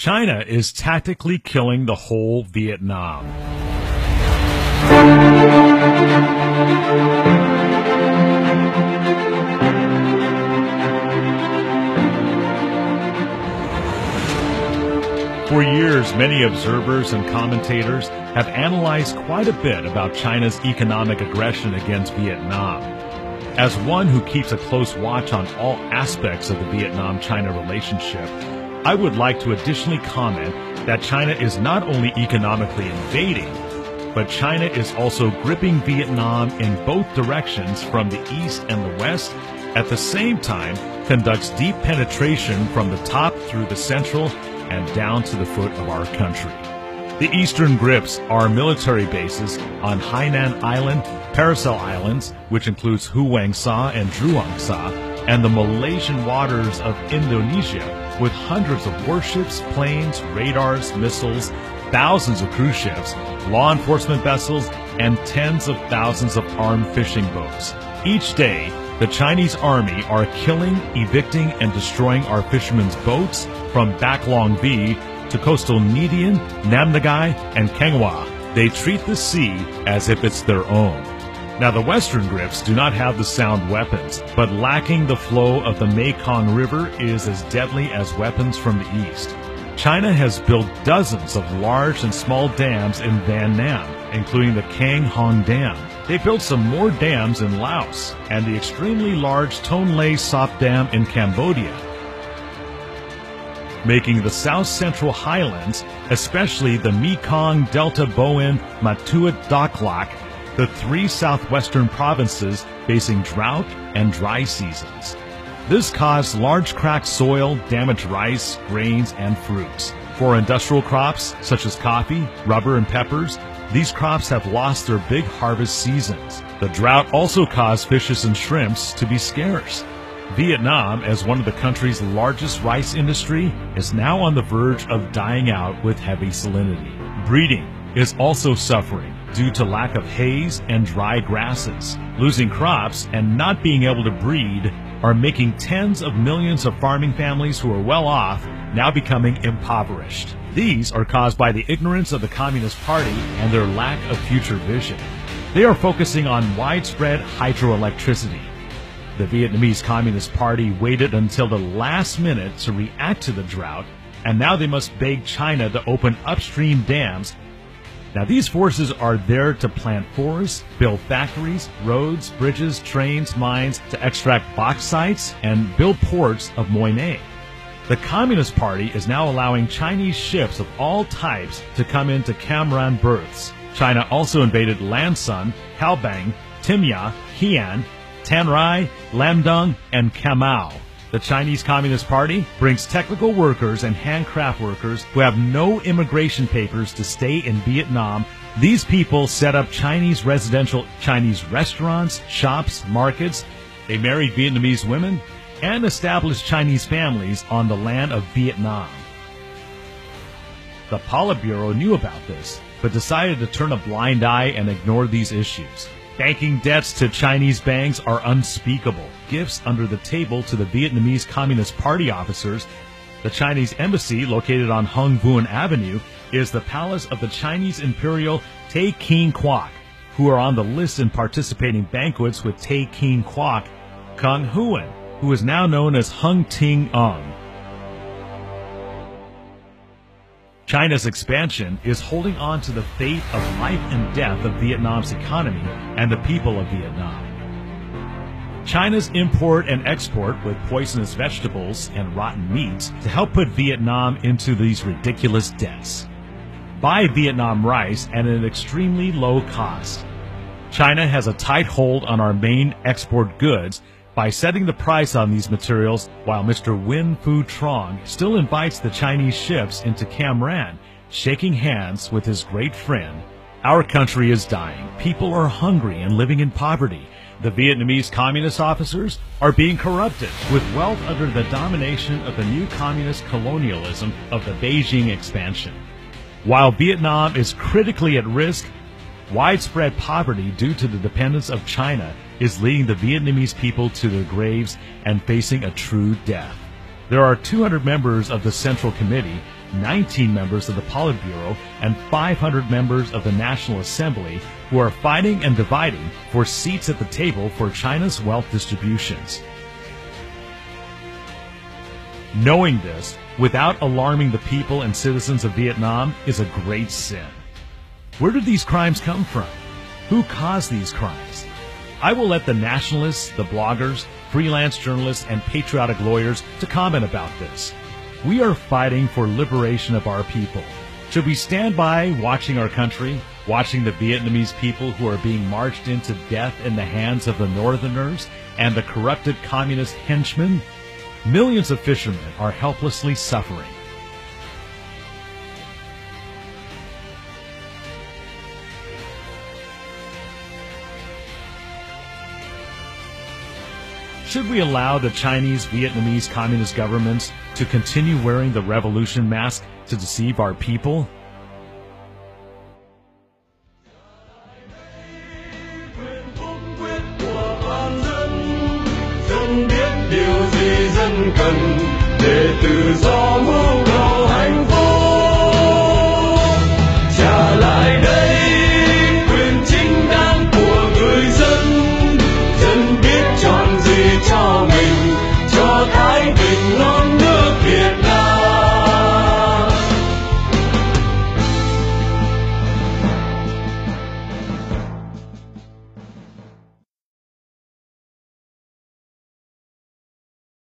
China is tactically killing the whole Vietnam. For years, many observers and commentators have analyzed quite a bit about China's economic aggression against Vietnam. As one who keeps a close watch on all aspects of the Vietnam-China relationship, I would like to additionally comment that China is not only economically invading, but China is also gripping Vietnam in both directions from the east and the west, at the same time conducts deep penetration from the top through the central and down to the foot of our country. The eastern grips are military bases on Hainan Island, Paracel Islands, which includes Huang Sa and Druang Sa, and the Malaysian waters of Indonesia, with hundreds of warships, planes, radars, missiles, thousands of cruise ships, law enforcement vessels, and tens of thousands of armed fishing boats. Each day, the Chinese army are killing, evicting, and destroying our fishermen's boats from Bac Long Vy to coastal Nguyen, Nam Ngai, and Keng Hoa. They treat the sea as if it's their own. Now, the western grips do not have the sound weapons, but lacking the flow of the Mekong River is as deadly as weapons from the east. China has built dozens of large and small dams in Van Nam, including the Kang Hong Dam. They built some more dams in Laos and the extremely large Ton Lay Sop Dam in Cambodia, making the south-central highlands, especially the Mekong, Delta, Boen, Matuit, Dak Lak, the three southwestern provinces facing drought and dry seasons. This caused large cracked soil, damaged rice, grains, and fruits. For industrial crops, such as coffee, rubber, and peppers, these crops have lost their big harvest seasons. The drought also caused fishes and shrimps to be scarce. Vietnam, as one of the country's largest rice industry, is now on the verge of dying out with heavy salinity. Breeding is also suffering due to lack of haze and dry grasses. Losing crops and not being able to breed are making tens of millions of farming families who are well off now becoming impoverished. These are caused by the ignorance of the Communist Party and their lack of future vision. They are focusing on widespread hydroelectricity. The Vietnamese Communist Party waited until the last minute to react to the drought, and now they must beg China to open upstream dams. Now, these forces are there to plant forests, build factories, roads, bridges, trains, mines, to extract bauxites, and build ports of Moine. The Communist Party is now allowing Chinese ships of all types to come into Cam Ranh berths. China also invaded Lan Son, Cao Bang, Tim Ya, Hainan, Tan Rai, Lam Dung, and Kamau. The Chinese Communist Party brings technical workers and handcraft workers who have no immigration papers to stay in Vietnam. These people set up Chinese residential Chinese restaurants, shops, markets. They marry Vietnamese women and establish Chinese families on the land of Vietnam. The Politburo knew about this, but decided to turn a blind eye and ignore these issues. Banking debts to Chinese banks are unspeakable. Gifts under the table to the Vietnamese Communist Party officers. The Chinese embassy, located on Hung Vuon Avenue, is the palace of the Chinese Imperial Tay King Kwok, who are on the list in participating banquets with Tay King Kwok, Kung Huan, who is now known as Hung Ting Ung. China's expansion is holding on to the fate of life and death of Vietnam's economy and the people of Vietnam. China's import and export with poisonous vegetables and rotten meats to help put Vietnam into these ridiculous debts. Buy Vietnam rice at an extremely low cost. China has a tight hold on our main export goods by setting the price on these materials, while Mr. Win Fu Trong still invites the Chinese ships into Cam Ranh, shaking hands with his great friend. Our country is dying. People are hungry and living in poverty. The Vietnamese communist officers are being corrupted with wealth under the domination of the new communist colonialism of the Beijing expansion. While Vietnam is critically at risk, widespread poverty due to the dependence of China is leading the Vietnamese people to their graves and facing a true death. There are 200 members of the Central Committee 19 members of the Politburo, and 500 members of the National Assembly who are fighting and dividing for seats at the table for China's wealth distributions. Knowing this, without alarming the people and citizens of Vietnam, is a great sin. Where did these crimes come from? Who caused these crimes? I will let the nationalists, the bloggers, freelance journalists, and patriotic lawyers to comment about this. We are fighting for liberation of our people. Should we stand by watching our country, watching the Vietnamese people who are being marched into death in the hands of the Northerners and the corrupted communist henchmen? Millions of fishermen are helplessly suffering. Should we allow the Chinese, Vietnamese communist governments to continue wearing the revolution mask to deceive our people? Dân biết điều gì dân cần để tự do mưu